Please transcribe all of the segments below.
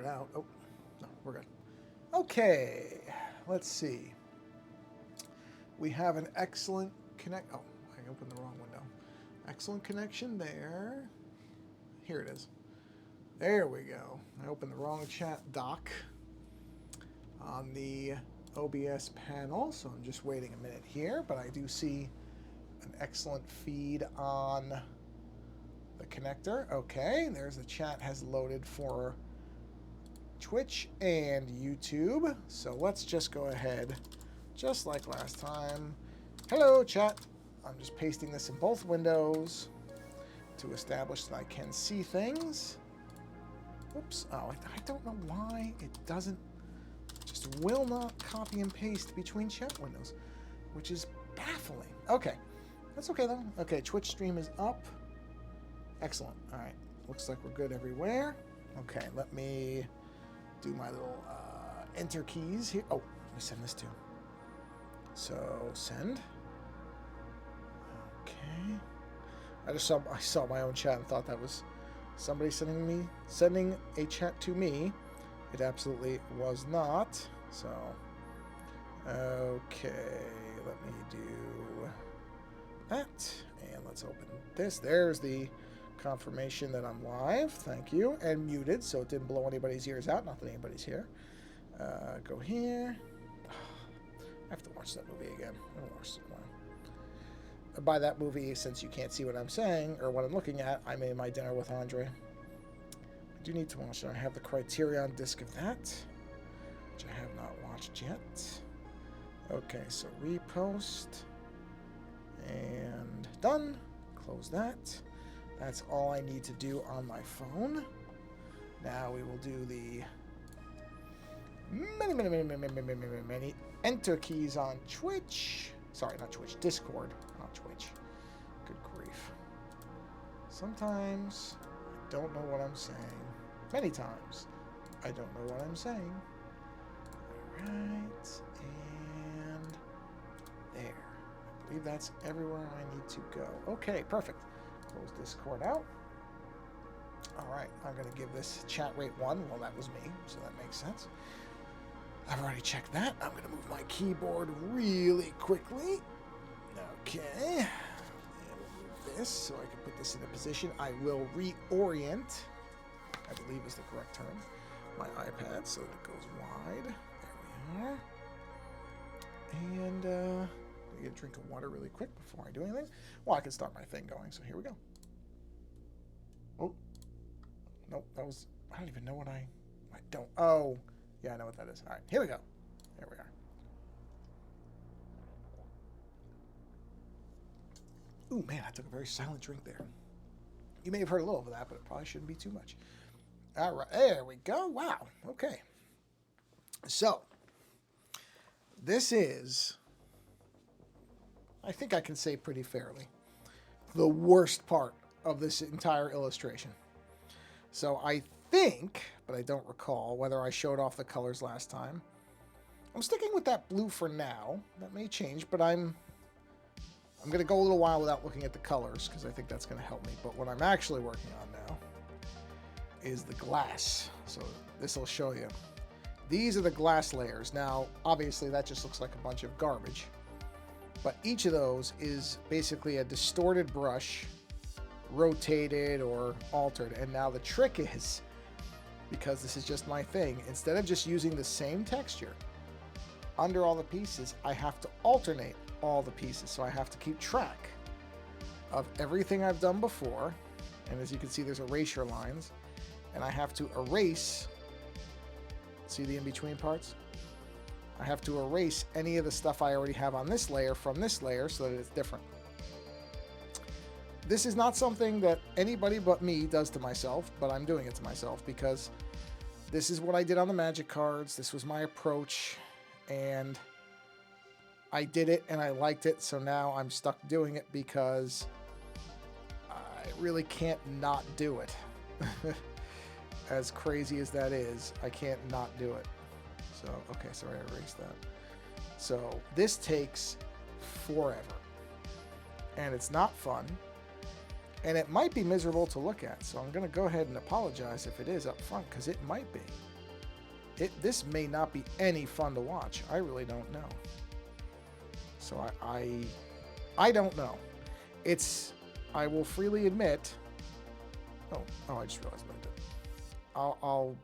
it out. Oh, no, we're good. Okay, let's see. We have an excellent connect. Oh, I opened the wrong window. Excellent connection there. Here it is. There we go. I opened the wrong chat dock on the OBS panel, so I'm just waiting a minute here, but I do see an excellent feed on the connector. Okay, there's the chat has loaded for Twitch and YouTube. So let's just go ahead, just like last time. Hello, chat. I'm just pasting this in both windows to establish that I can see things. Oops. Oh, I don't know why it doesn't, just will not copy and paste between chat windows, which is baffling. Okay. That's okay, though. Okay, Twitch stream is up. Excellent. All right. Looks like we're good everywhere. Okay, let me do my little enter keys here. Oh, let me send this too. So, send. Okay. I saw my own chat and thought that was somebody sending a chat to me. It absolutely was not. So, okay, let me do that, and let's open this. There's the confirmation that I'm live. Thank you. And muted, so it didn't blow anybody's ears out. Not that anybody's here. Go here. I have to watch that movie again. I haven't watched it in a while. By that movie, since you can't see what I'm saying or what I'm looking at, I made my dinner with Andre. I do need to watch it. I have the Criterion disc of that, which I have not watched yet. Okay, so repost. And done. Close that. That's all I need to do on my phone. Now we will do the many enter keys on Twitch. Sorry, not Twitch. Discord, not Twitch. Good grief. Sometimes I don't know what I'm saying. Many times I don't know what I'm saying. All right, and there. I believe that's everywhere I need to go. Okay, perfect. Close Discord out. All right, I'm going to give this chat rate 1. Well, that was me, so that makes sense. I've already checked that. I'm going to move my keyboard really quickly. Okay. And we'll move this so I can put this in a position. I will reorient, I believe is the correct term, my iPad so that it goes wide. There we are. And I get a drink of water really quick before I do anything. Well, I can start my thing going, so here we go. Oh. Nope, that was, I don't even know what I don't, oh. Yeah, I know what that is. All right, here we go. There we are. Ooh, man, I took a very silent drink there. You may have heard a little of that, but it probably shouldn't be too much. All right, there we go. Wow, okay. So, this is, I think I can say pretty fairly, the worst part of this entire illustration. So I think, but I don't recall whether I showed off the colors last time. I'm sticking with that blue for now. That may change, but I'm going to go a little while without looking at the colors because I think that's going to help me. But what I'm actually working on now is the glass. So this will show you. These are the glass layers. Now, obviously, that just looks like a bunch of garbage. But each of those is basically a distorted brush, rotated or altered. And now the trick is, because this is just my thing, instead of just using the same texture under all the pieces, I have to alternate all the pieces. So I have to keep track of everything I've done before. And as you can see, there's erasure lines. And I have to erase, see the in-between parts? I have to erase any of the stuff I already have on this layer from this layer so that it's different. This is not something that anybody but me does to myself, but I'm doing it to myself because this is what I did on the Magic cards. This was my approach, and I did it, and I liked it, so now I'm stuck doing it because I really can't not do it. As crazy as that is, I can't not do it. So, okay, sorry, I erased that. So, this takes forever, and it's not fun. And it might be miserable to look at, so I'm going to go ahead and apologize if it is up front, because it might be. This may not be any fun to watch. I really don't know. So I don't know. I will freely admit. Oh, I just realized what I did. I'll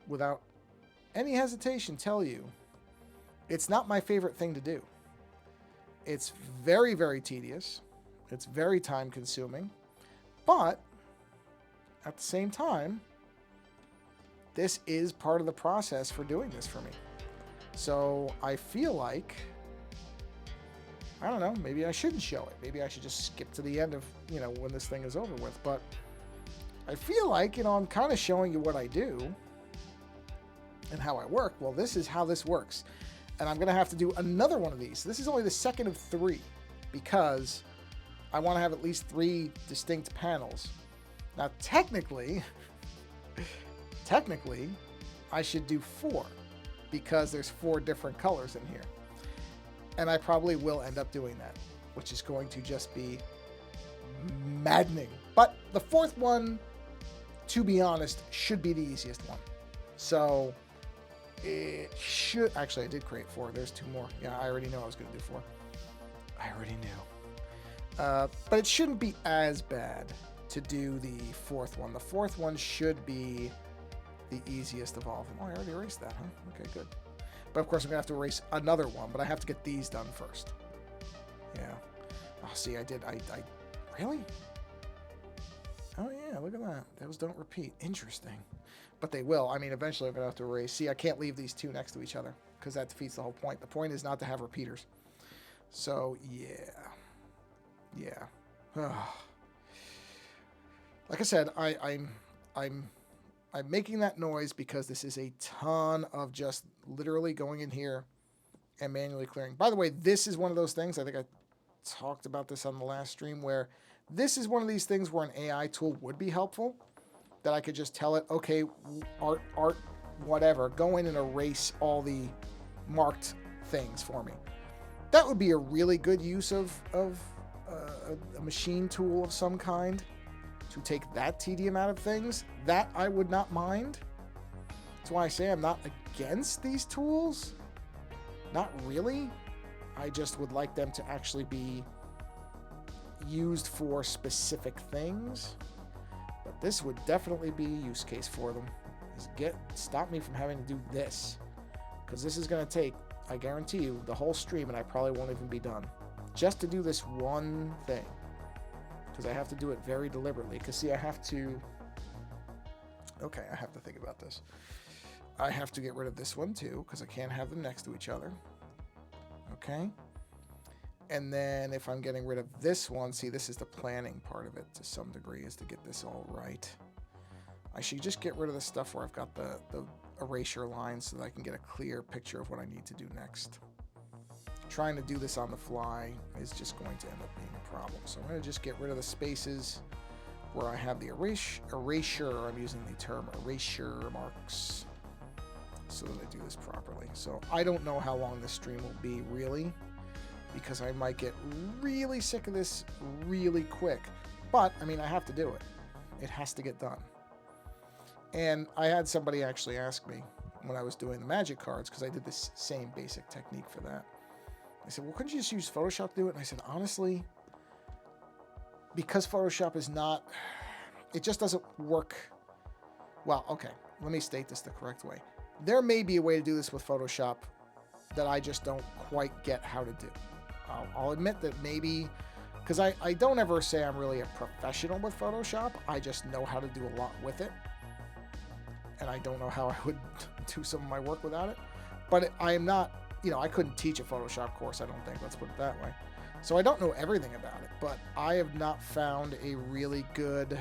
without any hesitation tell you, it's not my favorite thing to do. It's very, very tedious. It's very time consuming. But at the same time, this is part of the process for doing this for me. So I feel like, I don't know, maybe I shouldn't show it. Maybe I should just skip to the end of, when this thing is over with. But I feel like, I'm kind of showing you what I do and how I work. Well, this is how this works. And I'm going to have to do another one of these. This is only the second of 3 because I want to have at least 3 distinct panels. Now, technically, I should do 4 because there's 4 different colors in here. And I probably will end up doing that, which is going to just be maddening. But the 4th one, to be honest, should be the easiest one. So it should... Actually, I did create 4. There's 2 more. Yeah, I already know I was going to do 4. I already knew. But it shouldn't be as bad to do the 4th one. The 4th one should be the easiest of all of them. Oh, I already erased that, huh? Okay, good. But of course, I'm going to have to erase another one, but I have to get these done first. Yeah. Oh, see, I really? Oh, yeah, look at that. Those don't repeat. Interesting. But they will. I mean, eventually I'm going to have to erase. See, I can't leave these 2 next to each other because that defeats the whole point. The point is not to have repeaters. So, yeah. Yeah. Like I said, I'm making that noise because this is a ton of just literally going in here and manually clearing. By the way, this is one of those things, I think I talked about this on the last stream, where this is one of these things where an AI tool would be helpful, that I could just tell it, okay, art, whatever, go in and erase all the marked things for me. That would be a really good use of a machine tool of some kind. To take that tedium out of things, that I would not mind. That's why I say I'm not against these tools. Not really. I just would like them to actually be used for specific things. But this would definitely be a use case for them. Stop me from having to do this. Because this is going to take, I guarantee you, the whole stream, and I probably won't even be done. Just to do this one thing. Because I have to do it very deliberately. Because, see, I have to... Okay, I have to think about this. I have to get rid of this one, too, because I can't have them next to each other. Okay? And then if I'm getting rid of this one, see, this is the planning part of it to some degree, is to get this all right. I should just get rid of the stuff where I've got the erasure lines so that I can get a clear picture of what I need to do next. Trying to do this on the fly is just going to end up being a problem. So I'm going to just get rid of the spaces where I have the erasure, I'm using the term erasure marks, so that I do this properly. So I don't know how long this stream will be, really, because I might get really sick of this really quick. But, I mean, I have to do it. It has to get done. And I had somebody actually ask me when I was doing the magic cards, because I did this same basic technique for that. I said, well, couldn't you just use Photoshop to do it? And I said, honestly, because Photoshop is not, it just doesn't work. Well, okay, let me state this the correct way. There may be a way to do this with Photoshop that I just don't quite get how to do. I'll admit that maybe, because I don't ever say I'm really a professional with Photoshop. I just know how to do a lot with it. And I don't know how I would do some of my work without it. But I am not, I couldn't teach a Photoshop course, I don't think. Let's put it that way. So I don't know everything about it, but I have not found a really good... Did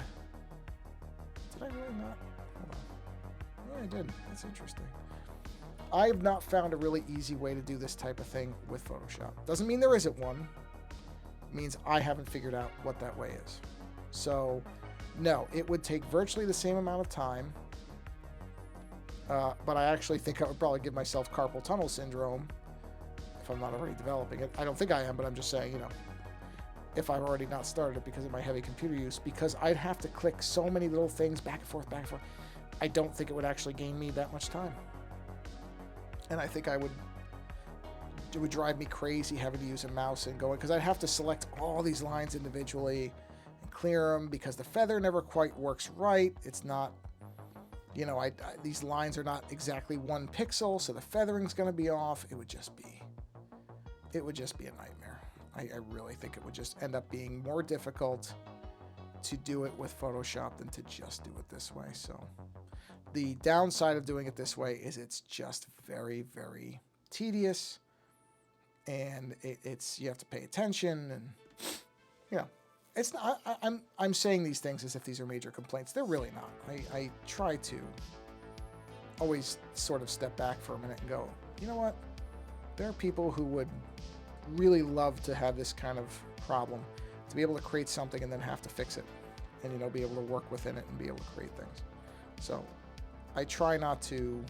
I really not? Hold on. Yeah, I did. That's interesting. I have not found a really easy way to do this type of thing with Photoshop. Doesn't mean there isn't one. It means I haven't figured out what that way is. So, no, it would take virtually the same amount of time. But I actually think I would probably give myself carpal tunnel syndrome if I'm not already developing it. I don't think I am, but I'm just saying, if I've already not started it because of my heavy computer use, because I'd have to click so many little things back and forth, back and forth. I don't think it would actually gain me that much time. And I think it would drive me crazy having to use a mouse and going, because I'd have to select all these lines individually and clear them because the feather never quite works right. It's not, these lines are not exactly 1 pixel, so the feathering's going to be off. It would just be a nightmare. I really think it would just end up being more difficult to do it with Photoshop than to just do it this way. So the downside of doing it this way is it's just very, very tedious, and it's you have to pay attention, and it's not. I'm saying these things as if these are major complaints. They're really not. I try to always sort of step back for a minute and go, you know what? There are people who would really love to have this kind of problem, to be able to create something and then have to fix it, and be able to work within it and be able to create things. So I try not to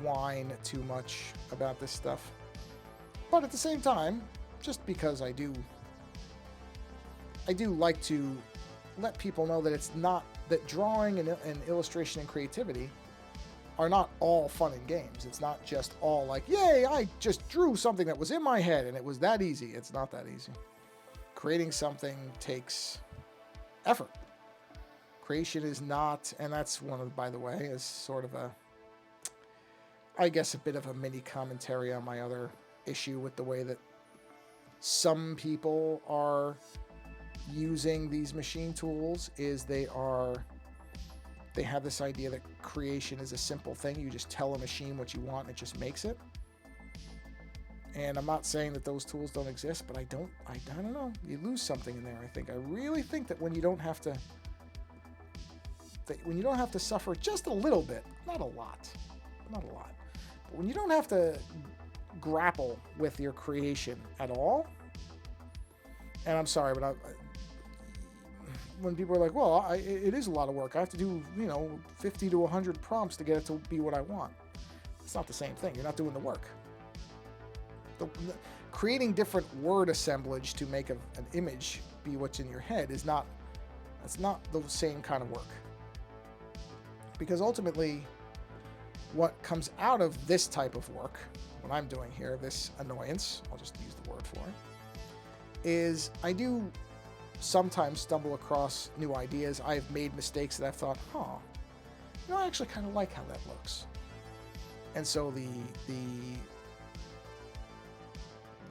whine too much about this stuff, but at the same time, just because I do like to let people know that it's not that drawing and illustration and creativity are not all fun and games. It's not just all like, yay, I just drew something that was in my head and it was that easy. It's not that easy. Creating something takes effort. Creation is not, and that's one of, by the way, is sort of I guess a bit of a mini commentary on my other issue with the way that some people are using these machine tools, is they have this idea that creation is a simple thing. You just tell a machine what you want and it just makes it. And I'm not saying that those tools don't exist, but I don't know. You lose something in there, I think. I really think that when you don't have to suffer just a little bit, not a lot, but when you don't have to grapple with your creation at all, and I'm sorry, but when people are like, well, it is a lot of work. I have to do, 50 to 100 prompts to get it to be what I want. It's not the same thing. You're not doing the work. Creating different word assemblage to make an image be what's in your head that's not the same kind of work. Because ultimately, what comes out of this type of work, what I'm doing here, this annoyance, I'll just use the word for it, is I do sometimes stumble across new ideas. I've made mistakes that I've thought, I actually kind of like how that looks. And so the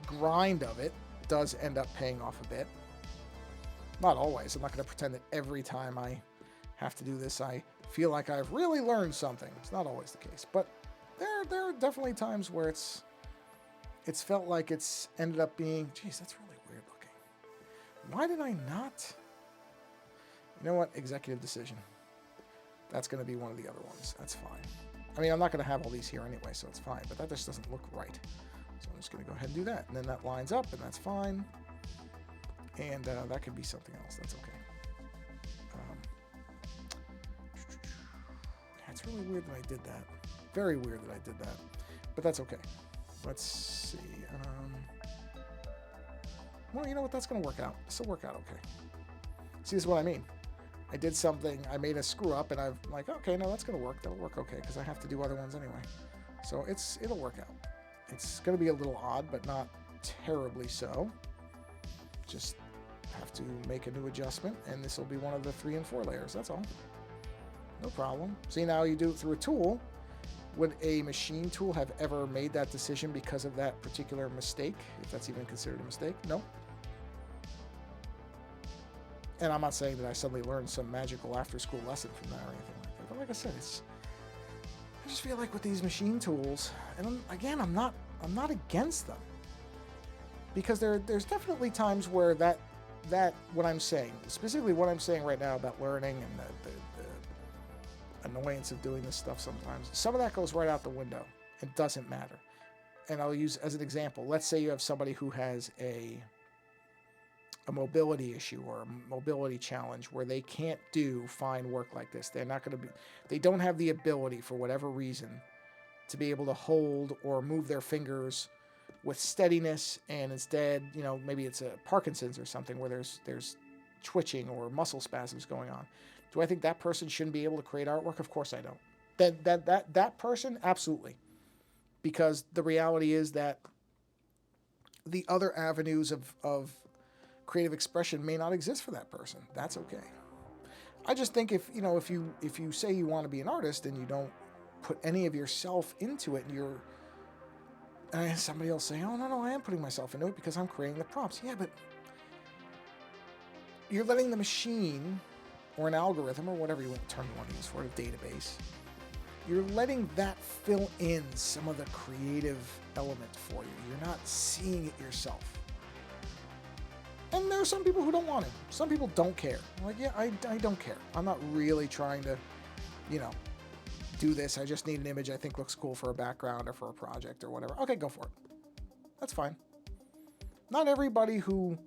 grind of it does end up paying off a bit. Not always. I'm not going to pretend that every time I have to do this, I feel like I've really learned something. It's not always the case. But there are definitely times where it's felt like it's ended up being, geez, that's really weird looking. Why did I not? You know what? Executive decision. That's going to be one of the other ones. That's fine. I mean, I'm not going to have all these here anyway, so it's fine. But that just doesn't look right. So I'm just going to go ahead and do that. And then that lines up, and that's fine. And that could be something else. That's okay. It's really weird that I did that. Very weird that I did that. But that's okay. Let's see. Well, you know what? That's going to work out. This will work out okay. See, this is what I mean. I did something. I made a screw up, and I'm like, okay, no, that's going to work. That'll work okay, because I have to do other ones anyway. So it'll work out. It's going to be a little odd, but not terribly so. Just have to make a new adjustment, and this will be one of the 3 and 4 layers. That's all. No problem. See, now you do it through a tool. Would a machine tool have ever made that decision because of that particular mistake, if that's even considered a mistake? No. And I'm not saying that I suddenly learned some magical after-school lesson from that or anything like that. But like I said, I just feel like with these machine tools, and again, I'm not against them, because there's definitely times where that what I'm saying, specifically what I'm saying right now about learning and the annoyance of doing this stuff sometimes, some of that goes right out the window. It doesn't matter. And I'll use as an example, let's say you have somebody who has a mobility issue or a mobility challenge where they can't do fine work like this. They don't have the ability, for whatever reason, to be able to hold or move their fingers with steadiness, and instead, maybe it's a Parkinson's or something where there's twitching or muscle spasms going on. Do I think that person shouldn't be able to create artwork? Of course I don't. That person, absolutely. Because the reality is that the other avenues of creative expression may not exist for that person. That's okay. I just think if you say you want to be an artist and you don't put any of yourself into it, and somebody else say, oh no, I am putting myself into it because I'm creating the prompts. Yeah, but you're letting the machine or an algorithm or whatever term you want to use for it, a database, you're letting that fill in some of the creative element for you. You're not seeing it yourself. And there are some people who don't want it. Some people don't care. Like, yeah, I don't care. I'm not really trying to, do this. I just need an image I think looks cool for a background or for a project or whatever. Okay, go for it. That's fine. Not everybody who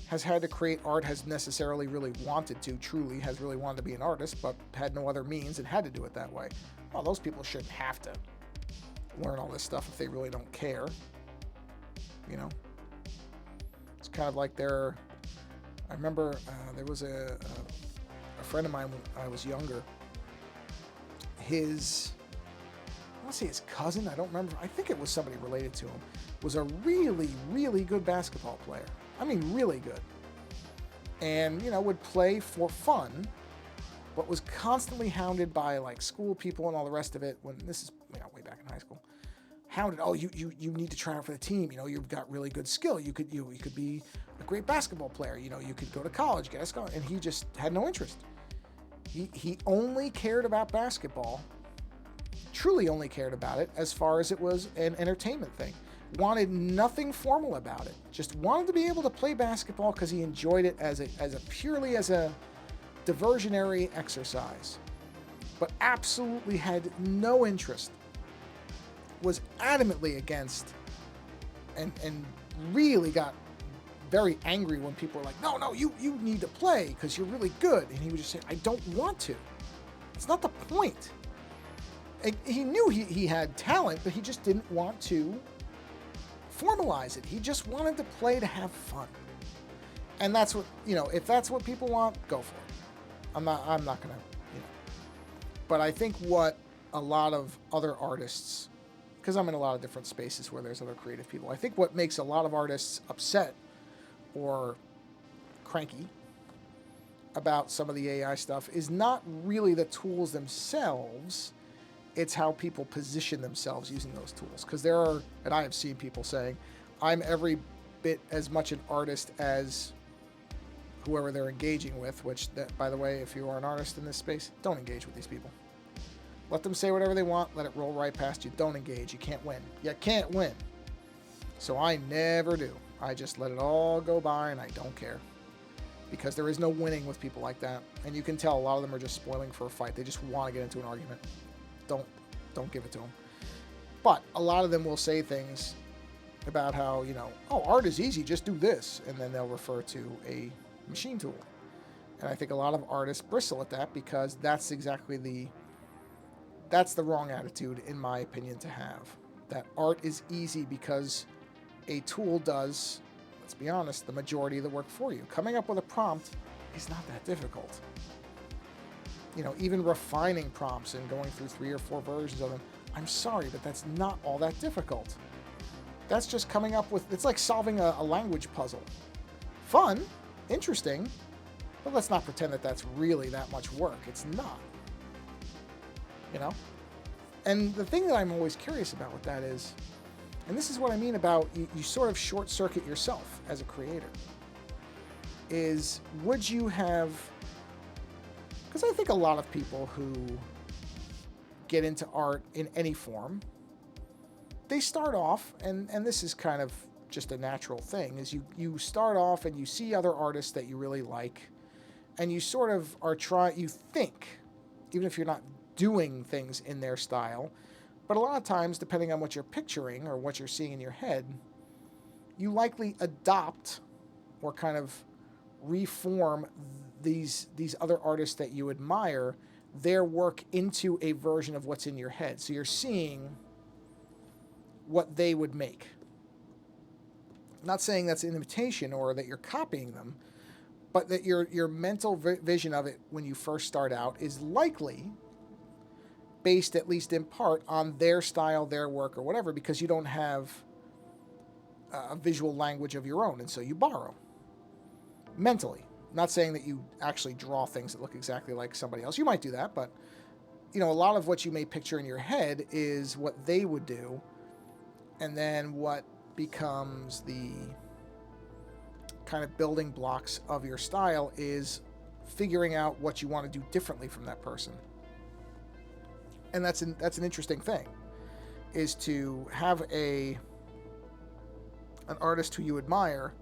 has had to create art has necessarily really wanted to, truly has really wanted to be an artist, but had no other means and had to do it that way. Well, those people shouldn't have to learn all this stuff if they really don't care. It's kind of like I remember there was a friend of mine when I was younger. I want to say his cousin, I don't remember, I think it was somebody related to him, was a really, really good basketball player. I mean, really good. And, would play for fun, but was constantly hounded by, like, school people and all the rest of it, when this is, way back in high school. Hounded, oh, you need to try out for the team, you've got really good skill, you could be a great basketball player, you could go to college, get a scholarship, and he just had no interest. He only cared about basketball, truly only cared about it as far as it was an entertainment thing. Wanted nothing formal about it. Just wanted to be able to play basketball because he enjoyed it as a purely as a diversionary exercise. But absolutely had no interest. Was adamantly against and really got very angry when people were like, no, you need to play because you're really good. And he would just say, I don't want to. It's not the point. And he knew he had talent, but he just didn't want to formalize it. He just wanted to play to have fun. And that's what, if that's what people want, go for it. I'm not going to, But I think what a lot of other artists, because I'm in a lot of different spaces where there's other creative people, I think what makes a lot of artists upset or cranky about some of the AI stuff is not really the tools themselves, it's how people position themselves using those tools. Because and I have seen people saying, I'm every bit as much an artist as whoever they're engaging with, by the way, if you are an artist in this space, don't engage with these people. Let them say whatever they want, let it roll right past you. Don't engage, you can't win. You can't win. So I never do. I just let it all go by and I don't care. Because there is no winning with people like that. And you can tell a lot of them are just spoiling for a fight. They just want to get into an argument. Don't give it to them. But a lot of them will say things about how, art is easy, just do this. And then they'll refer to a machine tool. And I think a lot of artists bristle at that because that's exactly that's the wrong attitude, in my opinion, to have. That art is easy because a tool does, let's be honest, the majority of the work for you. Coming up with a prompt is not that difficult. Even refining prompts and going through 3 or 4 versions of them, I'm sorry, but that's not all that difficult. That's just coming up with, it's like solving a language puzzle. Fun, interesting, but let's not pretend that that's really that much work. It's not. And the thing that I'm always curious about with that is, and this is what I mean about you sort of short-circuit yourself as a creator, is would you have, because I think a lot of people who get into art in any form, they start off, and this is kind of just a natural thing, is you start off and you see other artists that you really like, and you sort of you think, even if you're not doing things in their style, but a lot of times, depending on what you're picturing or what you're seeing in your head, you likely adopt or kind of reform these other artists that you admire, their work into a version of what's in your head. So you're seeing what they would make. I'm not saying that's an imitation or that you're copying them, but that your mental vision of it when you first start out is likely based at least in part on their style, their work, or whatever, because you don't have a visual language of your own, and so you borrow mentally. I'm not saying that you actually draw things that look exactly like somebody else. You might do that, but a lot of what you may picture in your head is what they would do, and then what becomes the kind of building blocks of your style is figuring out what you want to do differently from that person. And that's an interesting thing, is to have an artist who you admire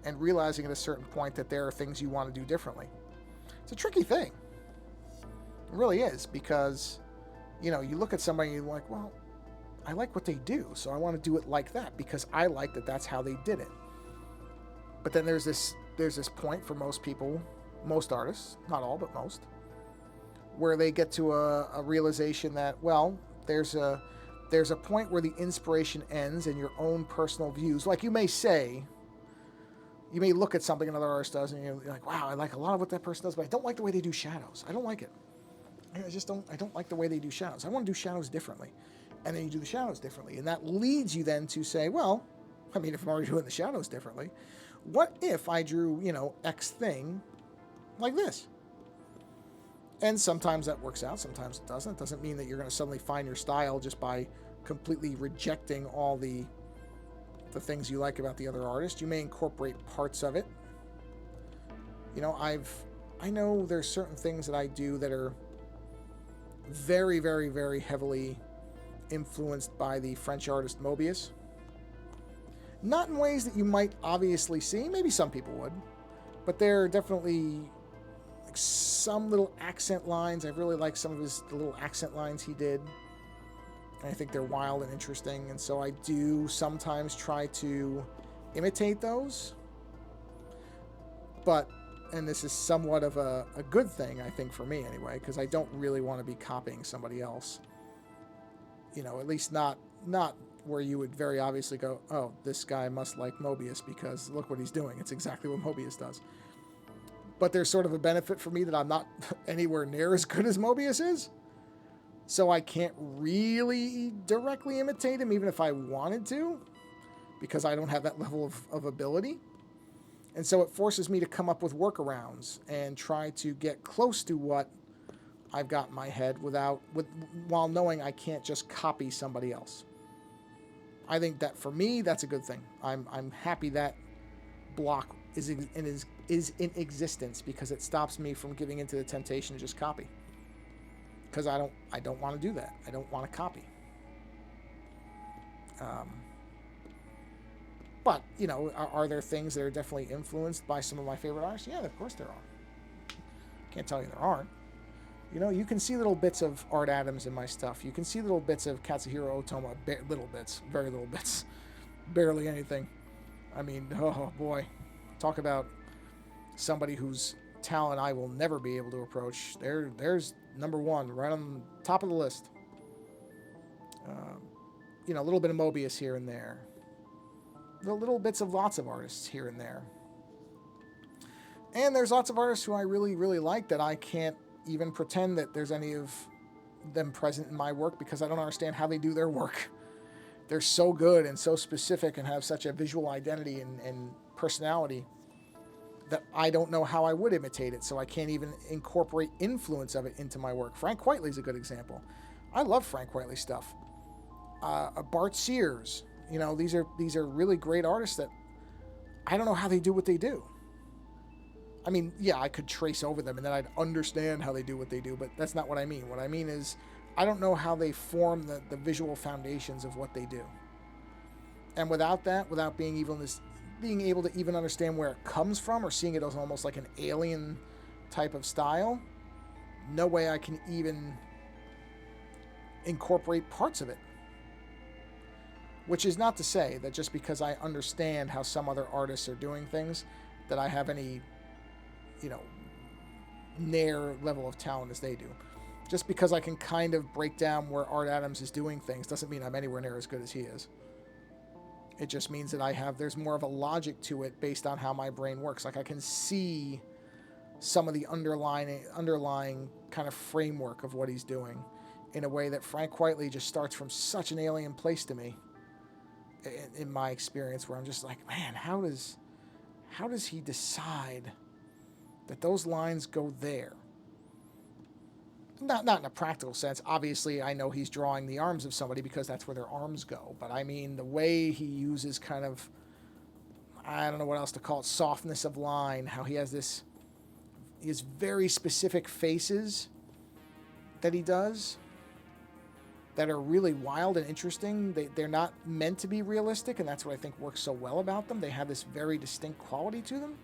and realizing at a certain point that there are things you want to do differently. It's a tricky thing. It really is, because you look at somebody and you're like, well, I like what they do, so I want to do it like that because I like that that's how they did it. But then there's this point for most people, most artists, not all, but most, where they get to a realization that, well, there's a point where the inspiration ends and your own personal views, like you may look at something another artist does and you're like, wow, I like a lot of what that person does, but I don't like the way they do shadows. I don't like it. I don't like the way they do shadows. I want to do shadows differently. And then you do the shadows differently. And that leads you then to say, well, I mean, if I'm already doing the shadows differently, what if I drew, X thing like this? And sometimes that works out, sometimes it doesn't. It doesn't mean that you're going to suddenly find your style just by completely rejecting all the things you like about the other artist. You may incorporate parts of it. I know there's certain things that I do that are very, very, very heavily influenced by the French artist Mobius. Not in ways that you might obviously see. Maybe some people would. But there are definitely some little accent lines. I really like some of the little accent lines he did. I think they're wild and interesting. And so I do sometimes try to imitate those. But, and this is somewhat of a good thing, I think, for me anyway, because I don't really want to be copying somebody else. At least not where you would very obviously go, oh, this guy must like Mobius because look what he's doing. It's exactly what Mobius does. But there's sort of a benefit for me that I'm not anywhere near as good as Mobius is. So I can't really directly imitate him, even if I wanted to, because I don't have that level of ability. And so it forces me to come up with workarounds and try to get close to what I've got in my head while knowing I can't just copy somebody else. I think that for me, that's a good thing. I'm happy that block is in existence because it stops me from giving into the temptation to just copy. Because I don't want to do that. I don't want to copy. But are there things that are definitely influenced by some of my favorite artists? Yeah, of course there are. Can't tell you there aren't. You can see little bits of Art Adams in my stuff. You can see little bits of Katsuhiro Otomo. Little bits. Very little bits. Barely anything. I mean, oh boy. Talk about somebody whose talent I will never be able to approach. There's number one, right on top of the list. A little bit of Mobius here and there. The little bits of lots of artists here and there. And there's lots of artists who I really, really like that I can't even pretend that there's any of them present in my work because I don't understand how they do their work. They're so good and so specific and have such a visual identity and personality that I don't know how I would imitate it, so I can't even incorporate influence of it into my work. Frank Whiteley's a good example. I love Frank Whiteley stuff. Bart Sears, these are really great artists that I don't know how they do what they do. I mean, yeah, I could trace over them and then I'd understand how they do what they do, but that's not what I mean. What I mean is I don't know how they form the visual foundations of what they do. And without that, without being able to even understand where it comes from or seeing it as almost like an alien type of style, no way I can even incorporate parts of it. Which is not to say that just because I understand how some other artists are doing things, that I have any, near level of talent as they do. Just because I can kind of break down where Art Adams is doing things doesn't mean I'm anywhere near as good as he is. It just means that there's more of a logic to it based on how my brain works. Like I can see some of the underlying kind of framework of what he's doing. in a way that Frank Whiteley just starts from such an alien place to me, in my experience, where I'm just like, man, how does he decide that those lines go there? Not in a practical sense. Obviously, I know he's drawing the arms of somebody because that's where their arms go. But I mean, the way he uses kind of, I don't know what else to call it, softness of line, how he has very specific faces that he does that are really wild and interesting. They're not meant to be realistic, and that's what I think works so well about them. They have this very distinct quality to them.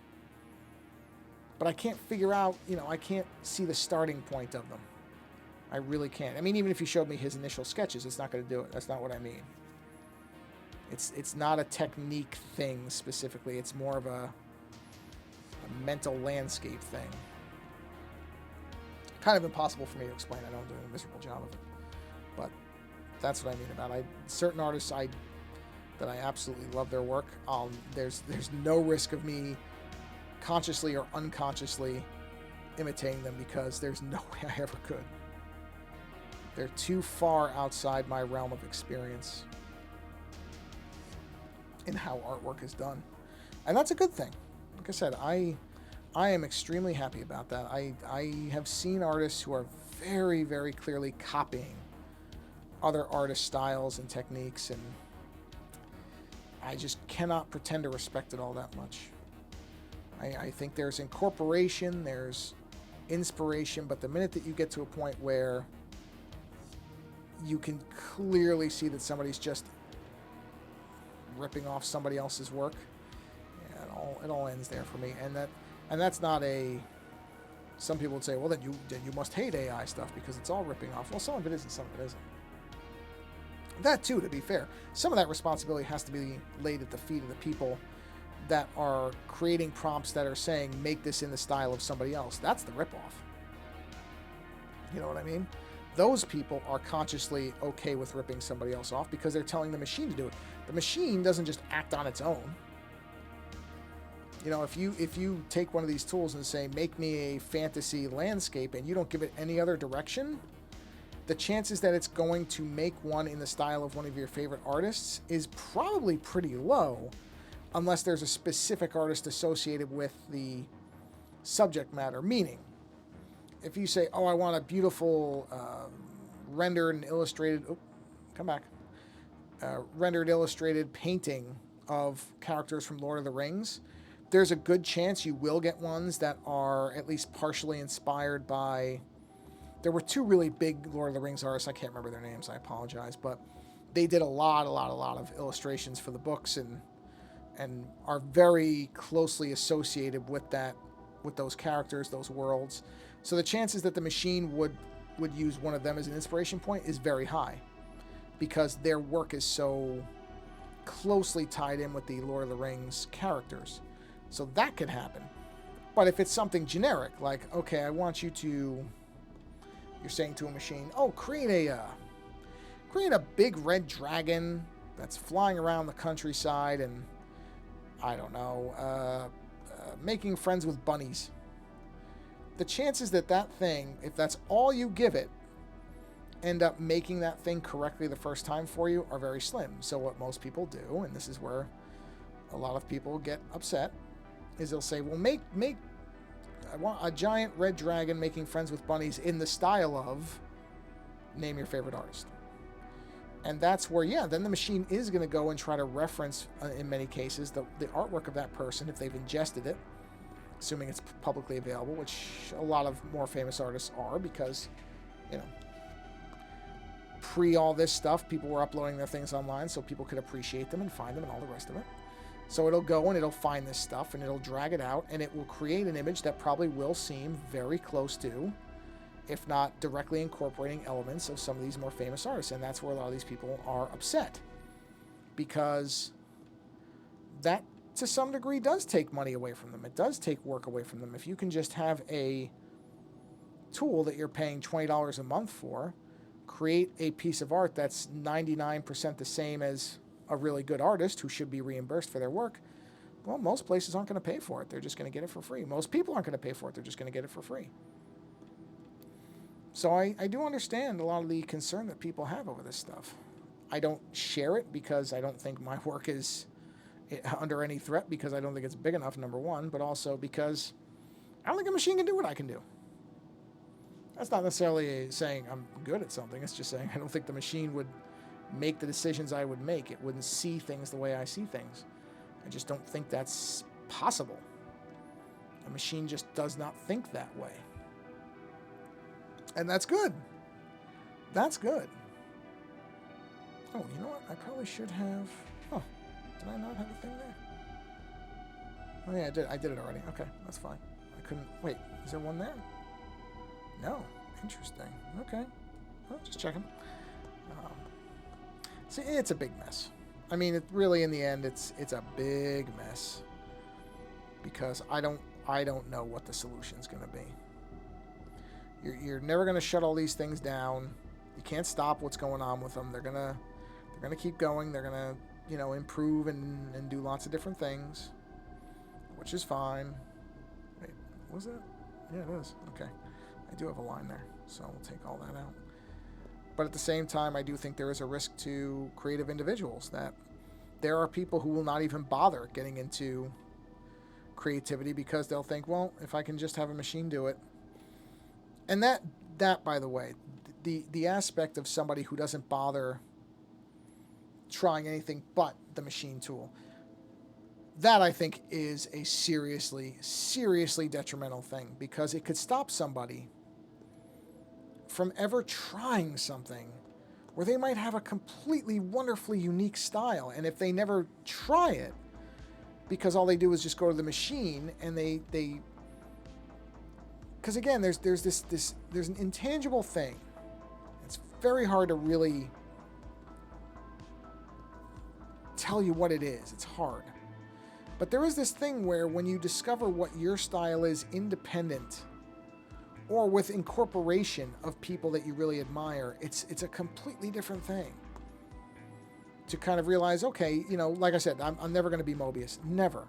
But I can't figure out, I can't see the starting point of them. I really can't. I mean, even if you showed me his initial sketches, it's not going to do it. That's not what I mean. It's not a technique thing specifically. It's more of a mental landscape thing. Kind of impossible for me to explain. I know I'm doing a miserable job of it. But that's what I mean about it. Certain artists that I absolutely love their work. There's no risk of me consciously or unconsciously imitating them because there's no way I ever could. They're too far outside my realm of experience in how artwork is done. And that's a good thing. Like I said, I am extremely happy about that. I have seen artists who are very, very clearly copying other artist styles and techniques, and I just cannot pretend to respect it all that much. I think there's incorporation, there's inspiration, but the minute that you get to a point where you can clearly see that somebody's just ripping off somebody else's work, it all ends there for me. And that's not a. Some people would say, well, then you must hate AI stuff because it's all ripping off. Well, some of it is and some of it isn't. That too, to be fair, some of that responsibility has to be laid at the feet of the people that are creating prompts that are saying, make this in the style of somebody else. That's the ripoff. You know what I mean? Those people are consciously okay with ripping somebody else off because they're telling the machine to do it. The machine doesn't just act on its own. If you take one of these tools and say, make me a fantasy landscape, and you don't give it any other direction, the chances that it's going to make one in the style of one of your favorite artists is probably pretty low, unless there's a specific artist associated with the subject matter. Meaning, if you say, oh, I want a beautiful rendered and illustrated, rendered illustrated painting of characters from Lord of the Rings, there's a good chance you will get ones that are at least partially inspired by. There were two really big Lord of the Rings artists. I can't remember their names. I apologize, but they did a lot of illustrations for the books and are very closely associated with those characters, those worlds. So the chances that the machine would use one of them as an inspiration point is very high, because their work is so closely tied in with the Lord of the Rings characters. So that could happen. But if it's something generic, like, okay, I want you to, you're saying to a machine, oh, create a big red dragon that's flying around the countryside and, I don't know, making friends with bunnies. The chances that thing, if that's all you give it, end up making that thing correctly the first time for you are very slim. So what most people do, and this is where a lot of people get upset, is they'll say, well, I want a giant red dragon making friends with bunnies in the style of, name your favorite artist. And that's where, then the machine is going to go and try to reference, in many cases, the artwork of that person if they've ingested it, assuming it's publicly available, which a lot of more famous artists are, because, pre all this stuff, people were uploading their things online so people could appreciate them and find them and all the rest of it. So it'll go and it'll find this stuff and it'll drag it out and it will create an image that probably will seem very close to, if not directly incorporating elements of some of these more famous artists. And that's where a lot of these people are upset, because that to some degree does take money away from them. It does take work away from them. If you can just have a tool that you're paying $20 a month for, create a piece of art that's 99% the same as a really good artist who should be reimbursed for their work, well, most places aren't going to pay for it. They're just going to get it for free. Most people aren't going to pay for it. They're just going to get it for free. So I do understand a lot of the concern that people have over this stuff. I don't share it because I don't think my work is under any threat, because I don't think it's big enough, number one, but also because I don't think a machine can do what I can do. That's not necessarily saying I'm good at something. It's just saying I don't think the machine would make the decisions I would make. It wouldn't see things the way I see things. I just don't think that's possible. A machine just does not think that way. And that's good. That's good. Oh, you know what? I probably should have... Oh, did I not have a thing there? Oh, yeah, I did. I did it already. Okay, that's fine. I couldn't... Wait, is there one there? No. Interesting. Okay. Well, just checking. See, it's a big mess. I mean, it really, in the end, it's a big mess. Because I don't know what the solution's going to be. You're never going to shut all these things down. You can't stop what's going on with them. They're gonna keep going. They're gonna, improve and do lots of different things, which is fine. Wait, was it? Yeah, it is. Okay, I do have a line there, so we'll take all that out. But at the same time, I do think there is a risk to creative individuals, that there are people who will not even bother getting into creativity because they'll think, well, if I can just have a machine do it. And that by the way, the aspect of somebody who doesn't bother trying anything but the machine tool, that I think is a seriously, seriously detrimental thing, because it could stop somebody from ever trying something where they might have a completely wonderfully unique style. And if they never try it, because all they do is just go to the machine, and they because again, there's an intangible thing. It's very hard to really tell you what it is. It's hard. But there is this thing where when you discover what your style is independent or with incorporation of people that you really admire, it's a completely different thing. To kind of realize, okay, like I said, I'm never going to be Mobius. Never.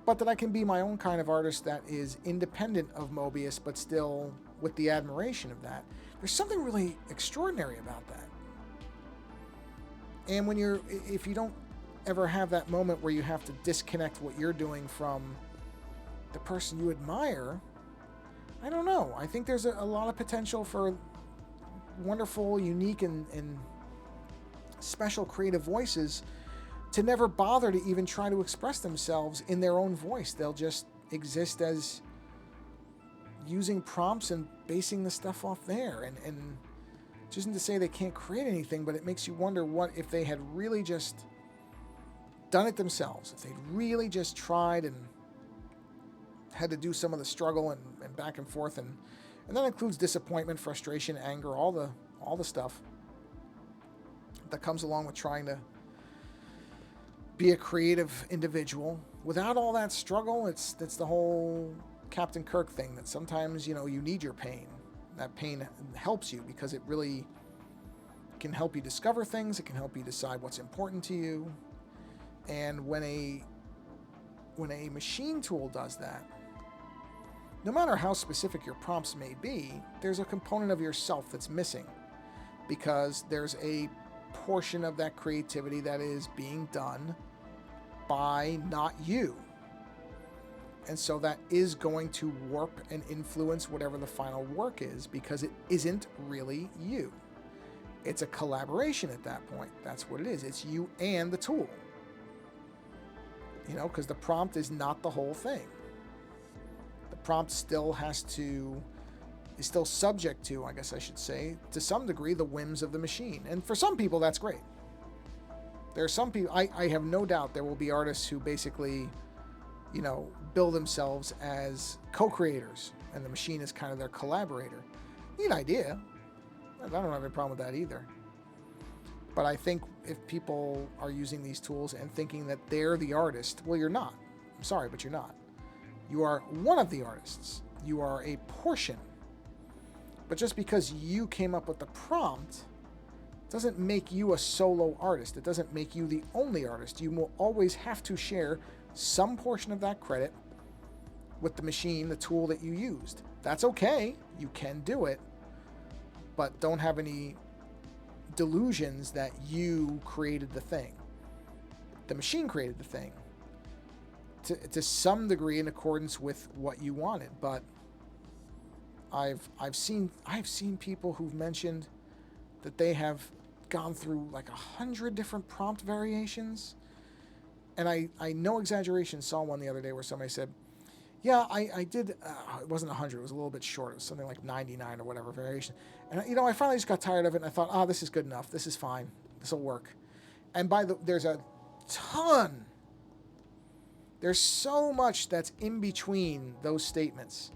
But that I can be my own kind of artist that is independent of Mobius, but still with the admiration of that. There's something really extraordinary about that. And if you don't ever have that moment where you have to disconnect what you're doing from the person you admire, I don't know. I think there's a lot of potential for wonderful, unique, and special creative voices to never bother to even try to express themselves in their own voice. They'll just exist as using prompts and basing the stuff off there. And just isn't to say they can't create anything, but it makes you wonder what if they had really just done it themselves, if they'd really just tried and had to do some of the struggle and back and forth, and that includes disappointment, frustration, anger, all the stuff that comes along with trying to be a creative individual. Without all that struggle, it's the whole Captain Kirk thing, that sometimes you need your pain. That pain helps you because it really can help you discover things. It can help you decide what's important to you. And when a machine tool does that, no matter how specific your prompts may be, there's a component of yourself that's missing, because there's a portion of that creativity that is being done by not you. And so that is going to warp and influence whatever the final work is, because it isn't really you. It's a collaboration at that point. That's what it is. It's you and the tool. Because the prompt is not the whole thing. The prompt still is still subject to, I guess I should say, to some degree, the whims of the machine. And for some people, that's great. There are some people, I have no doubt there will be artists who basically, bill themselves as co-creators, and the machine is kind of their collaborator. Neat idea. I don't have any problem with that either. But I think if people are using these tools and thinking that they're the artist, well, you're not. I'm sorry, but you're not. You are one of the artists. You are a portion. But just because you came up with the prompt doesn't make you a solo artist. It doesn't make you the only artist. You will always have to share some portion of that credit with the machine, the tool that you used. That's okay. You can do it. but don't have any delusions that you created the thing. The machine created the thing to some degree in accordance with what you wanted. But I've seen people who've mentioned that they have gone through like 100 different prompt variations. And I no exaggeration, saw one the other day where somebody said, yeah, I did, it wasn't 100, it was a little bit short. It was something like 99 or whatever variation. And, I finally just got tired of it, and I thought, oh, this is good enough. This is fine. This will work. And there's a ton. There's so much that's in between those statements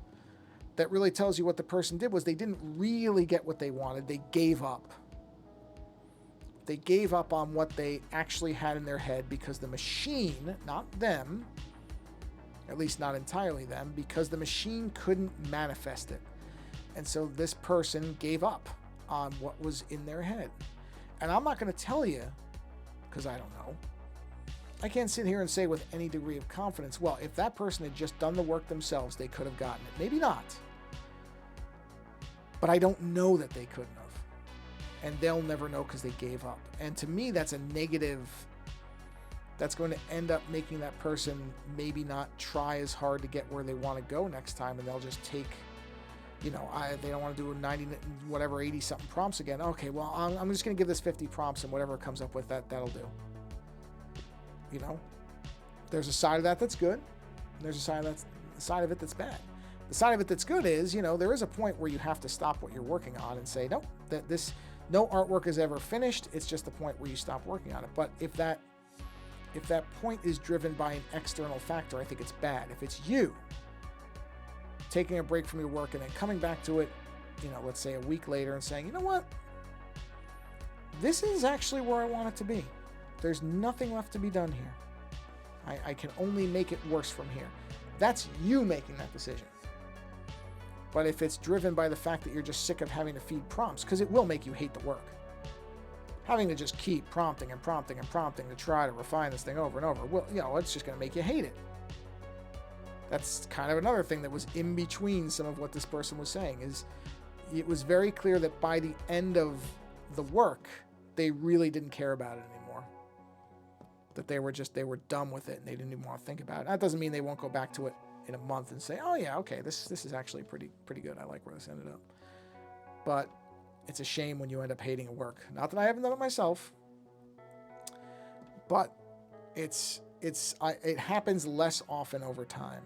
that really tells you what the person did was they didn't really get what they wanted. They gave up. They gave up on what they actually had in their head because the machine, not them, at least not entirely them, because the machine couldn't manifest it. And so this person gave up on what was in their head. And I'm not going to tell you, because I don't know. I can't sit here and say with any degree of confidence, well, if that person had just done the work themselves, they could have gotten it. Maybe not. But I don't know that they couldn't have. And they'll never know because they gave up. And to me, that's a negative. That's going to end up making that person maybe not try as hard to get where they want to go next time, and they'll just take, they don't want to do a 90, whatever, 80 something prompts again. Okay, well, I'm just going to give this 50 prompts, and whatever it comes up with, that'll do. There's a side of that that's good, and there's a side of it that's bad. The side of it that's good is, there is a point where you have to stop what you're working on and say, no, no artwork is ever finished. It's just the point where you stop working on it. But if that point is driven by an external factor, I think it's bad. If it's you taking a break from your work and then coming back to it, let's say a week later and saying, you know what? This is actually where I want it to be. There's nothing left to be done here. I can only make it worse from here. That's you making that decision. But if it's driven by the fact that you're just sick of having to feed prompts, because it will make you hate the work. Having to just keep prompting and prompting and prompting to try to refine this thing over and over, well, it's just going to make you hate it. That's kind of another thing that was in between some of what this person was saying, is it was very clear that by the end of the work, they really didn't care about it anymore. That they were done with it and they didn't even want to think about it. That doesn't mean they won't go back to it in a month and say, oh yeah, okay, this is actually pretty good. I like where this ended up. But it's a shame when you end up hating a work. Not that I haven't done it myself, but it happens less often over time.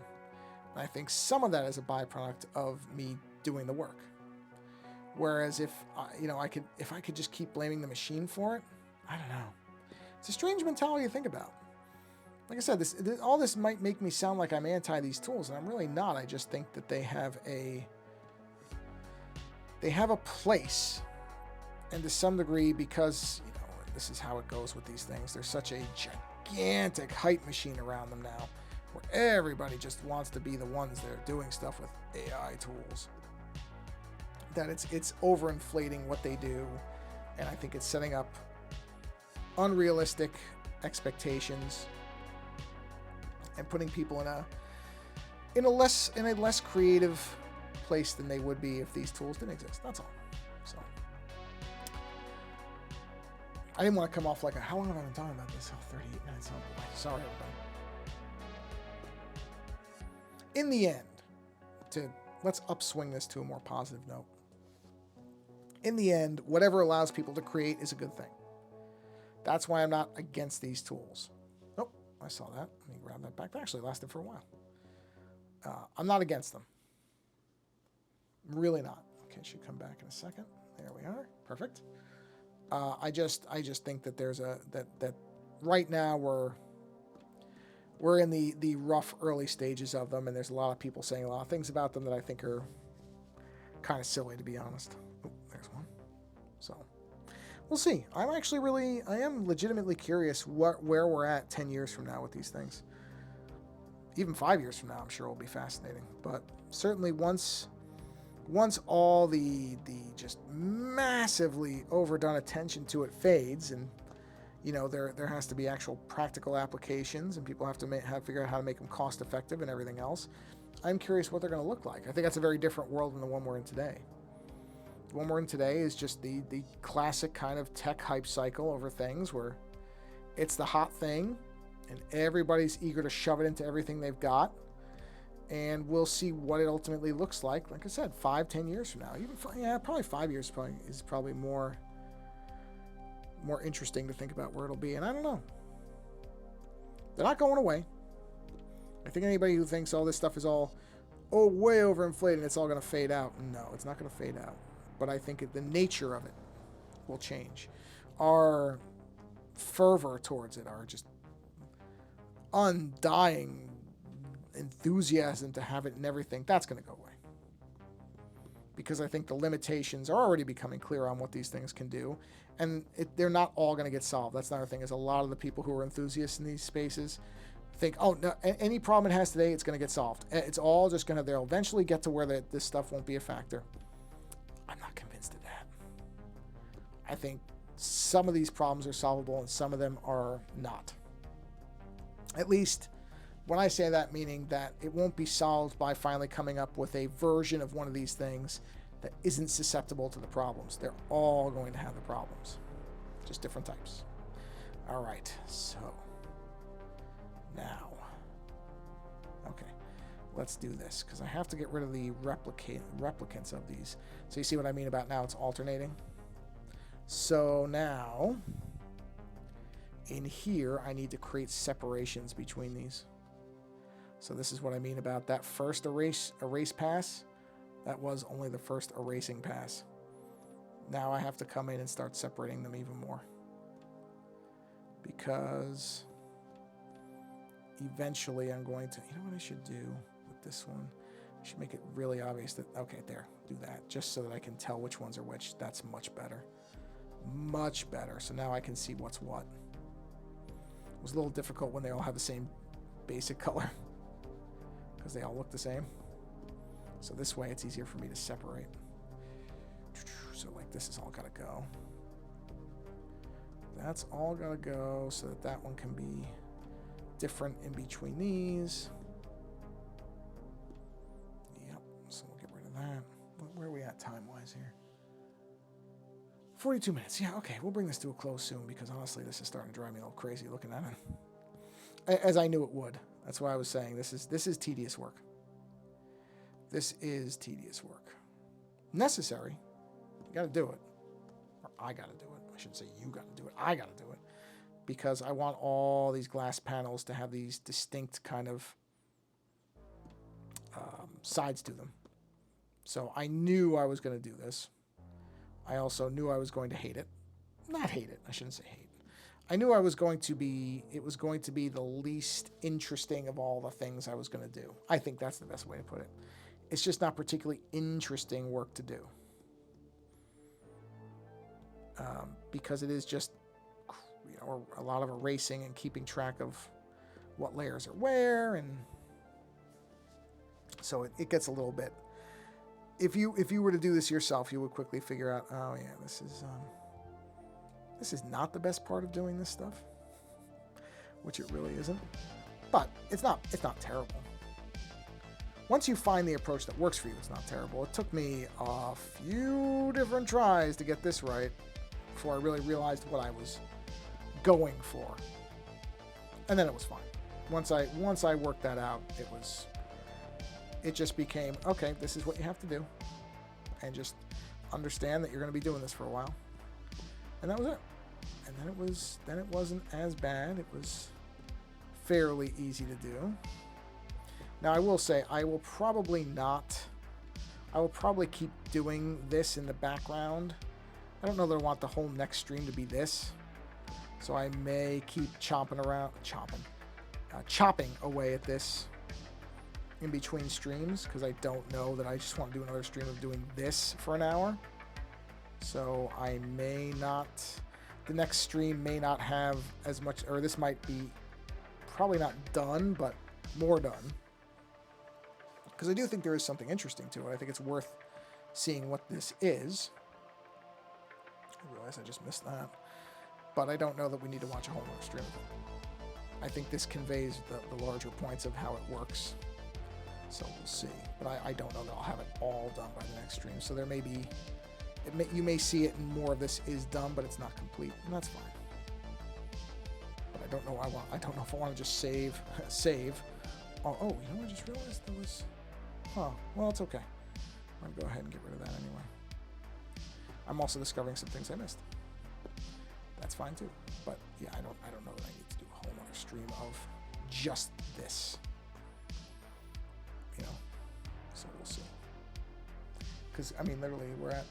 And I think some of that is a byproduct of me doing the work. Whereas if I could just keep blaming the machine for it, I don't know. It's a strange mentality to think about. Like I said, all this might make me sound like I'm anti these tools, and I'm really not. I just think that they have a place, and to some degree, because this is how it goes with these things. There's such a gigantic hype machine around them now, where everybody just wants to be the ones that are doing stuff with AI tools. That it's overinflating what they do, and I think it's setting up unrealistic expectations and putting people in a less creative place than they would be if these tools didn't exist. That's all. So I didn't want to come off like how long have I been talking about this? 38 minutes. Oh boy. Sorry, everybody. In the end, let's upswing this to a more positive note. In the end, whatever allows people to create is a good thing. That's why I'm not against these tools. Oh, I saw that. Let me grab that back. That actually lasted for a while. I'm not against them. Really not. Okay, should come back in a second. There we are. Perfect. I just think that there's that right now we're in the rough early stages of them, and there's a lot of people saying a lot of things about them that I think are kind of silly, to be honest. Oh, there's one. So we'll see. I am legitimately curious where we're at 10 years from now with these things. Even 5 years from now, I'm sure will be fascinating. But certainly once all the just massively overdone attention to it fades, and there has to be actual practical applications, and people have to figure out how to make them cost effective and everything else. I'm curious what they're going to look like. I think that's a very different world than the one we're in today. The one we're in today is just the classic kind of tech hype cycle over things where it's the hot thing and everybody's eager to shove it into everything they've got. And we'll see what it ultimately looks like. Like I said, 5-10 years from now, even probably 5 years is probably more interesting to think about where it'll be. And I don't know. They're not going away. I think anybody who thinks all this stuff is all way overinflated and it's all going to fade out, no, it's not going to fade out. But I think the nature of it will change. Our fervor towards it, our just undying enthusiasm to have it and everything, that's going to go away. Because I think the limitations are already becoming clear on what these things can do. And they're not all going to get solved. That's another thing, is a lot of the people who are enthusiasts in these spaces think, oh, no, any problem it has today, it's going to get solved. It's all just going to, they'll eventually get to where this stuff won't be a factor. I'm not convinced of that. I think some of these problems are solvable and some of them are not. At least when I say that, meaning that it won't be solved by finally coming up with a version of one of these things that isn't susceptible to the problems. They're all going to have the problems, just different types. All right, so now, okay, let's do this because I have to get rid of the replicants of these. So you see what I mean about now it's alternating? So now, in here, I need to create separations between these. So this is what I mean about that first erase pass. That was only the first erasing pass. Now I have to come in and start separating them even more. Because eventually I'm going to, you know what I should do with this one? I should make it really obvious that, okay, there, do that. Just so that I can tell which ones are which. That's much better. Much better. So now I can see what's what. It was a little difficult when they all have the same basic color. Because they all look the same. So this way it's easier for me to separate. So like this is all got to go. That's all got to go so that that one can be different in between these. Yep, so we'll get rid of that. Where are we at time-wise here? 42 minutes. Yeah, okay, we'll bring this to a close soon because honestly this is starting to drive me a little crazy looking at it. As I knew it would. That's why I was saying this is tedious work. This is tedious work. Necessary. You got to do it. Or I got to do it. I shouldn't say you got to do it. I got to do it. Because I want all these glass panels to have these distinct kind of sides to them. So I knew I was going to do this. I also knew I was going to hate it. Not hate it. I shouldn't say hate. I knew it was going to be the least interesting of all the things I was going to do. I think that's the best way to put it. It's just not particularly interesting work to do. Because it is just, you know, a lot of erasing and keeping track of what layers are where, and so it gets a little bit. If you were to do this yourself, you would quickly figure out, oh yeah, this is not the best part of doing this stuff, which it really isn't. But it's not terrible. Once you find the approach that works for you, it's not terrible. It took me a few different tries to get this right before I really realized what I was going for. And then it was fine. Once I worked that out, it just became, okay, this is what you have to do. And just understand that you're going to be doing this for a while. And that was it. And then it wasn't as bad. It was fairly easy to do. Now I will say I will probably keep doing this in the background. I don't know that I want the whole next stream to be this. So I may keep chopping away at this in between streams, because I don't know that I just want to do another stream of doing this for an hour. So I may not, the next stream may not have as much, or this might be probably not done, but more done. Because I do think there is something interesting to it. I think it's worth seeing what this is. I realize I just missed that. But I don't know that we need to watch a whole other stream of it. I think this conveys the larger points of how it works. So we'll see. But I don't know that I'll have it all done by the next stream. So there may be You may see it, and more of this is done, but it's not complete, and that's fine. But I don't know. I don't know if I want to just save. Oh, you know, I just realized there was. Huh. Well, it's okay. I'm gonna go ahead and get rid of that anyway. I'm also discovering some things I missed. That's fine too. But yeah, I don't know that I need to do a whole other stream of just this. You know. So we'll see. Because I mean, literally, we're at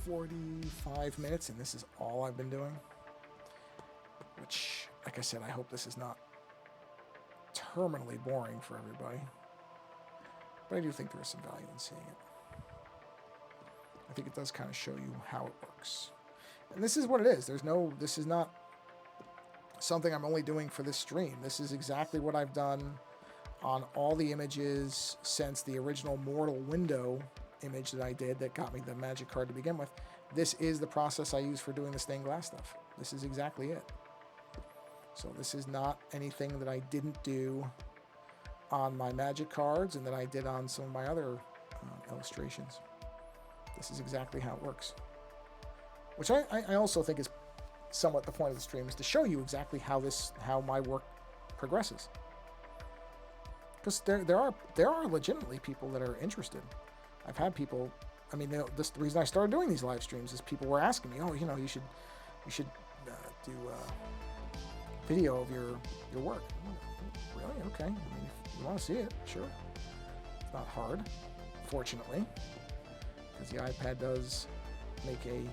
45 minutes, and this is all I've been doing. Which, like I said, I hope this is not terminally boring for everybody. But I do think there is some value in seeing it. I think it does kind of show you how it works. And this is what it is. This is not something I'm only doing for this stream. This is exactly what I've done on all the images since the original Mortal Window image that I did that got me the magic card to begin with. This is the process I use for doing the stained glass stuff. This is exactly it. So this is not anything that I didn't do on my magic cards and that I did on some of my other illustrations. This is exactly how it works. Which I also think is somewhat the point of the stream, is to show you exactly how my work progresses. Because there are legitimately people that are interested. I've had people. I mean, the reason I started doing these live streams is people were asking me, "Oh, you know, you should do video of your work." Really? Okay. I mean, if you want to see it, sure. It's not hard, fortunately, because the iPad does make a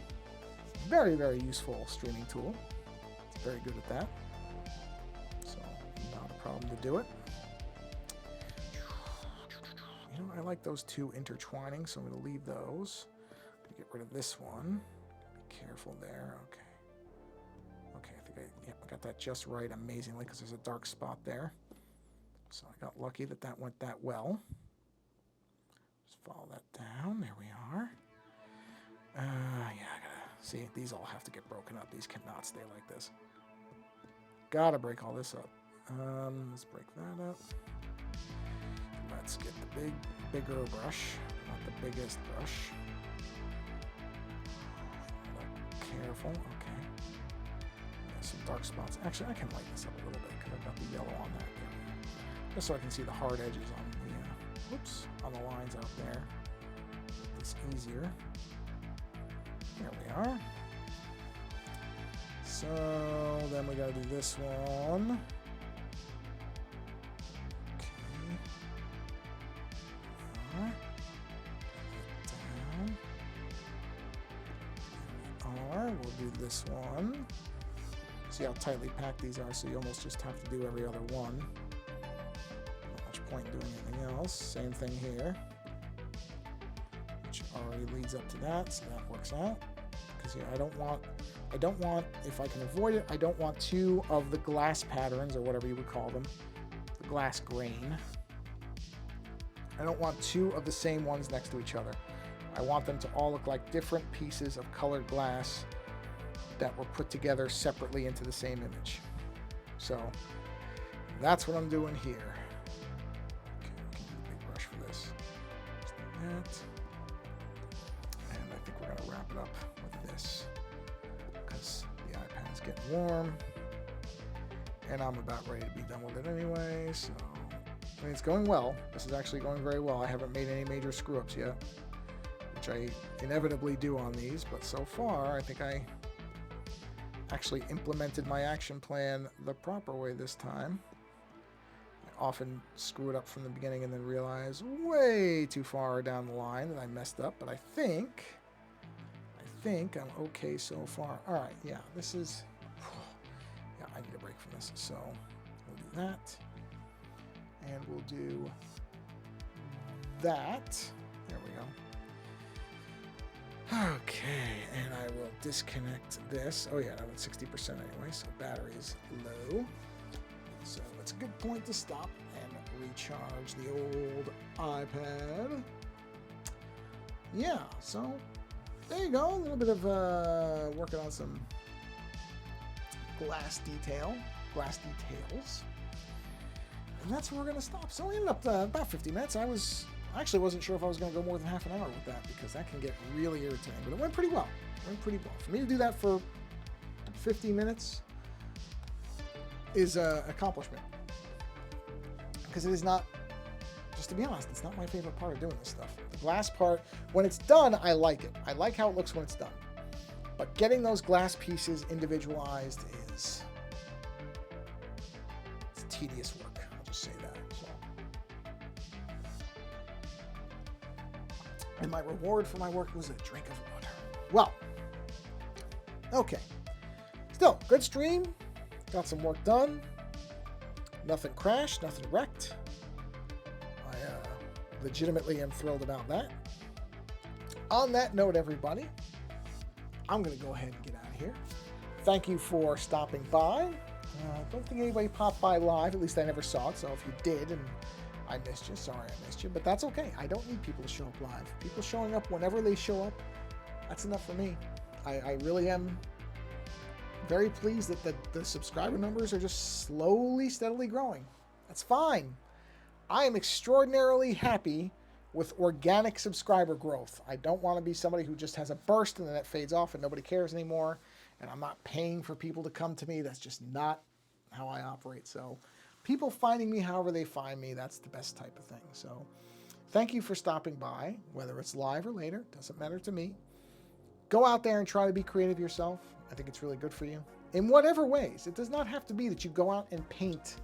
very, very useful streaming tool. It's very good at that. So, not a problem to do it. You know, I like those two intertwining, so I'm going to leave those. Get rid of this one. Be careful there. Okay. Okay, I think I got that just right amazingly, because there's a dark spot there. So I got lucky that went that well. Just follow that down. There we are. Yeah, I gotta see. These all have to get broken up. These cannot stay like this. Gotta break all this up. Let's break that up. Let's get the bigger brush, not the biggest brush. Careful. Okay. There's some dark spots. Actually, I can lighten this up a little bit because I've got the yellow on that there. Just so I can see the hard edges on the lines out there. Make this easier. There we are. So then we gotta do this one. Okay. Down. We'll do this one. See how tightly packed these are, so you almost just have to do every other one. Not much point in doing anything else. Same thing here, which already leads up to that, so that works out. Because yeah, I don't want, if I can avoid it, I don't want two of the glass patterns, or whatever you would call them, the glass grain. I don't want two of the same ones next to each other. I want them to all look like different pieces of colored glass that were put together separately into the same image. So that's what I'm doing here. Okay, we can use a big brush for this. Just like that. And I think we're gonna wrap it up with this, because the iPad is getting warm and I'm about ready to be done with it anyway. So I mean, it's going well. This is actually going very well. I haven't made any major screw-ups yet, which I inevitably do on these, but so far I think I actually implemented my action plan the proper way this time. I often screw it up from the beginning and then realize way too far down the line that I messed up, but I think I'm okay so far. All right, yeah, this is, yeah, I need a break from this, so we'll do that, and we'll do that. There we go. Okay, and I will disconnect this. Oh yeah, I'm at 60% anyway, so battery is low. So that's a good point to stop and recharge the old iPad. Yeah, so there you go. A little bit of working on some glass details. And that's where we're gonna stop. So we ended up about 50 minutes. I was I actually wasn't sure if I was going to go more than half an hour with that because that can get really irritating, but it went pretty well. For me to do that for 50 minutes is an accomplishment. Because it is not, just to be honest, it's not my favorite part of doing this stuff. The glass part, when it's done, I like it. I like how it looks when it's done. But getting those glass pieces individualized is tedious work. I'll just say that. So. And my reward for my work was a drink of water. Well, okay. Still, good stream. Got some work done. Nothing crashed, nothing wrecked. I legitimately am thrilled about that. On that note, everybody, I'm going to go ahead and get out of here. Thank you for stopping by. Don't think anybody popped by live. At least I never saw it. So if you did and I missed you, sorry I missed you. But that's okay. I don't need people to show up live. People showing up whenever they show up, that's enough for me. I really am very pleased that the subscriber numbers are just slowly, steadily growing. That's fine. I am extraordinarily happy with organic subscriber growth. I don't want to be somebody who just has a burst and then it fades off and nobody cares anymore. And I'm not paying for people to come to me. That's just not how I operate. So people finding me however they find me, that's the best type of thing. So thank you for stopping by, whether it's live or later, doesn't matter to me. Go out there and try to be creative yourself. I think it's really good for you. In whatever ways. It does not have to be that you go out and paint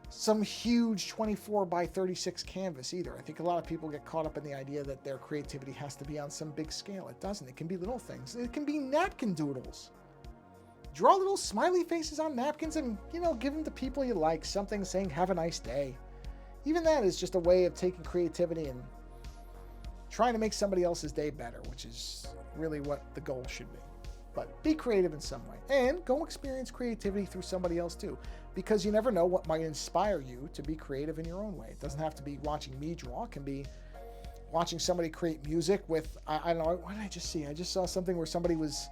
some huge 24 by 36 canvas either. I think a lot of people get caught up in the idea that their creativity has to be on some big scale. It doesn't. It can be little things. It can be napkin doodles. Draw little smiley faces on napkins and, give them to people you like. Something saying, have a nice day. Even that is just a way of taking creativity and trying to make somebody else's day better, which is really what the goal should be. But be creative in some way. And go experience creativity through somebody else too. Because you never know what might inspire you to be creative in your own way. It doesn't have to be watching me draw. It can be watching somebody create music with, I don't know, what did I just see? I just saw something where somebody was,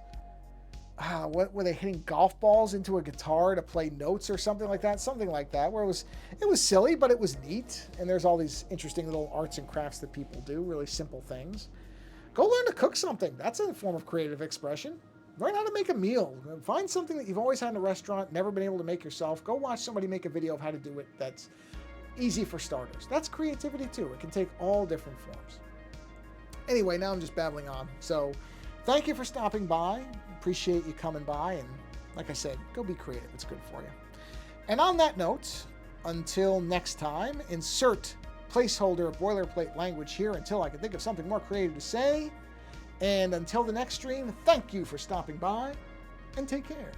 what were they hitting golf balls into a guitar to play notes or something like that? Something like that, where it was silly, but it was neat. And there's all these interesting little arts and crafts that people do, really simple things. Go learn to cook something. That's a form of creative expression. Learn how to make a meal. Find something that you've always had in a restaurant, never been able to make yourself. Go watch somebody make a video of how to do it that's easy for starters. That's creativity too. It can take all different forms. Anyway, now I'm just babbling on. So thank you for stopping by. Appreciate you coming by. And like I said, go be creative. It's good for you. And on that note, until next time, insert placeholder boilerplate language here until I can think of something more creative to say. And until the next stream, thank you for stopping by, and take care.